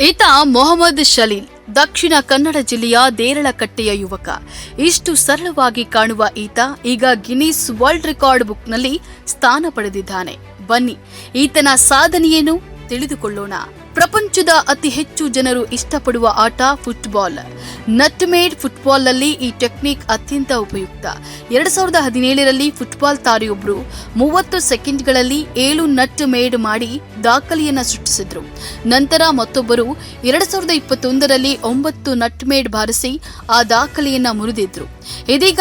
ಈತ ಮೊಹಮ್ಮದ್ ಶಲೀಲ್, ದಕ್ಷಿಣ ಕನ್ನಡ ಜಿಲ್ಲೆಯ ದೇರಳಕಟ್ಟೆಯ ಯುವಕ. ಇಷ್ಟು ಸರಳವಾಗಿ ಕಾಣುವ ಈತ ಈಗ ಗಿನ್ನಿಸ್ ವರ್ಲ್ಡ್ ರೆಕಾರ್ಡ್ ಬುಕ್ನಲ್ಲಿ ಸ್ಥಾನ ಪಡೆದಿದ್ದಾನೆ. ಬನ್ನಿ ಈತನ ಸಾಧನೆಯೇನು ತಿಳಿದುಕೊಳ್ಳೋಣ. ಪ್ರಪಂಚದ ಅತಿ ಹೆಚ್ಚು ಜನರು ಇಷ್ಟಪಡುವ ಆಟ ಫುಟ್ಬಾಲ್. ನಟ್ ಮೇಡ್ ಫುಟ್ಬಾಲ್ನಲ್ಲಿ ಈ ಟೆಕ್ನಿಕ್ ಅತ್ಯಂತ ಉಪಯುಕ್ತ. 2017ರಲ್ಲಿ ಫುಟ್ಬಾಲ್ ತಾರೆಯೊಬ್ಬರು 30 ಸೆಕೆಂಡ್ಗಳಲ್ಲಿ 7 ನಟ್ ಮೇಡ್ ಮಾಡಿ ದಾಖಲೆಯನ್ನು ಸೃಷ್ಟಿಸಿದ್ರು. ನಂತರ ಮತ್ತೊಬ್ಬರು 2021ರಲ್ಲಿ 9 ನಟ್ ಮೇಡ್ ಬಾರಿಸಿ ಆ ದಾಖಲೆಯನ್ನ ಮುರಿದಿದ್ರು. ಇದೀಗ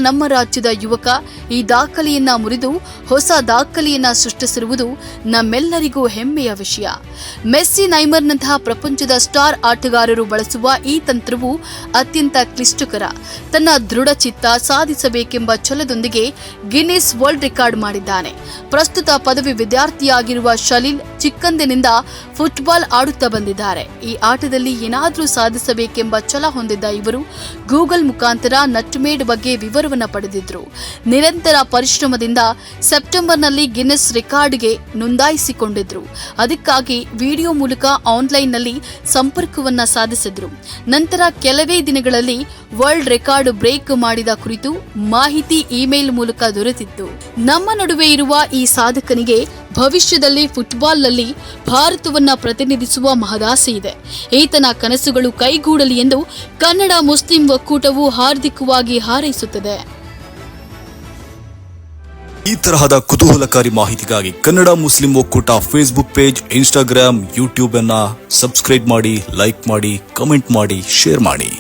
ನಮ್ಮ ರಾಜ್ಯದ ಯುವಕ ಈ ದಾಖಲೆಯನ್ನ ಮುರಿದು ಹೊಸ ದಾಖಲೆಯನ್ನ ಸೃಷ್ಟಿಸಿರುವುದು ನಮ್ಮೆಲ್ಲರಿಗೂ ಹೆಮ್ಮೆಯ ವಿಷಯ. ಮೆಸ್ಸಿ, ನೈಮರ್ನಂತಹ ಪ್ರಪಂಚದ ಸ್ಟಾರ್ ಆಟಗಾರರು ಬಳಸುವ ಈ ತಂತ್ರವು ಅತ್ಯಂತ ಕ್ಲಿಷ್ಟಕರ. ತನ್ನ ದೃಢ ಚಿತ್ತ ಸಾಧಿಸಬೇಕೆಂಬ ಛಲದೊಂದಿಗೆ ಗಿನ್ನಿಸ್ ವರ್ಲ್ಡ್ ರೆಕಾರ್ಡ್ ಮಾಡಿದ್ದಾನೆ. ಪ್ರಸ್ತುತ ಪದವಿ ವಿದ್ಯಾರ್ಥಿಯಾಗಿರುವ ಶಲೀಲ್ ಚಿಕ್ಕಂದಿನಿಂದ ಫುಟ್ಬಾಲ್ ಆಡುತ್ತಾ ಬಂದಿದ್ದಾರೆ. ಈ ಆಟದಲ್ಲಿ ಏನಾದರೂ ಸಾಧಿಸಬೇಕೆಂಬ ಛಲ ಹೊಂದಿದ್ದ ಇವರು ಗೂಗಲ್ ಮುಖಾಂತರ ನಟ್ ಮೇಡ್ ಬಗ್ಗೆ ವಿವರವನ್ನು ಪಡೆದಿದ್ರು. ನಿರಂತರ ಪರಿಶ್ರಮದಿಂದ ಸೆಪ್ಟೆಂಬರ್ನಲ್ಲಿ ಗಿನ್ನಿಸ್ ರೆಕಾರ್ಡ್ಗೆ ನೋಂದಾಯಿಸಿಕೊಂಡಿದ್ರು. ಅದಕ್ಕಾಗಿ ವಿಡಿಯೋ ಮೂಲಕ ಆನ್ಲೈನ್ನಲ್ಲಿ ಸಂಪರ್ಕವನ್ನ ಸಾಧಿಸಿದ್ರು. ನಂತರ ಕೆಲವೇ ದಿನಗಳಲ್ಲಿ ವರ್ಲ್ಡ್ ರೆಕಾರ್ಡ್ ಬ್ರೇಕ್ ಮಾಡಿದ ಕುರಿತು ಮಾಹಿತಿ ಇಮೇಲ್ ಮೂಲಕ ದೊರೆತಿತ್ತು. ನಮ್ಮ ನಡುವೆ ಇರುವ ಈ ಸಾಧಕನಿಗೆ ಭವಿಷ್ಯದಲ್ಲಿ ಫುಟ್ಬಾಲ್ನಲ್ಲಿ ಭಾರತವನ್ನ ಪ್ರತಿನಿಧಿಸುವ ಮಹದಾಸೆ ಇದೆ. ಈತನ ಕನಸುಗಳು ಕೈಗೂಡಲಿ ಎಂದು ಕನ್ನಡ ಮುಸ್ಲಿಂ ಒಕ್ಕೂಟವು ಹಾರ್ದಿಕವಾಗಿ ಹಾರೈಸುತ್ತದೆ. ಈ ತರಹದ ಕುತೂಹಲಕಾರಿ ಮಾಹಿತಿಗಾಗಿ ಕನ್ನಡ ಮುಸ್ಲಿಂ ಒಕ್ಕೂಟ ಫೇಸ್ಬುಕ್ ಪೇಜ್, ಇನ್ಸ್ಟಾಗ್ರಾಮ್, ಯೂಟ್ಯೂಬ್ ಅನ್ನ ಸಬ್ಸ್ಕ್ರೈಬ್ ಮಾಡಿ, ಲೈಕ್ ಮಾಡಿ, ಕಮೆಂಟ್ ಮಾಡಿ, ಶೇರ್ ಮಾಡಿ.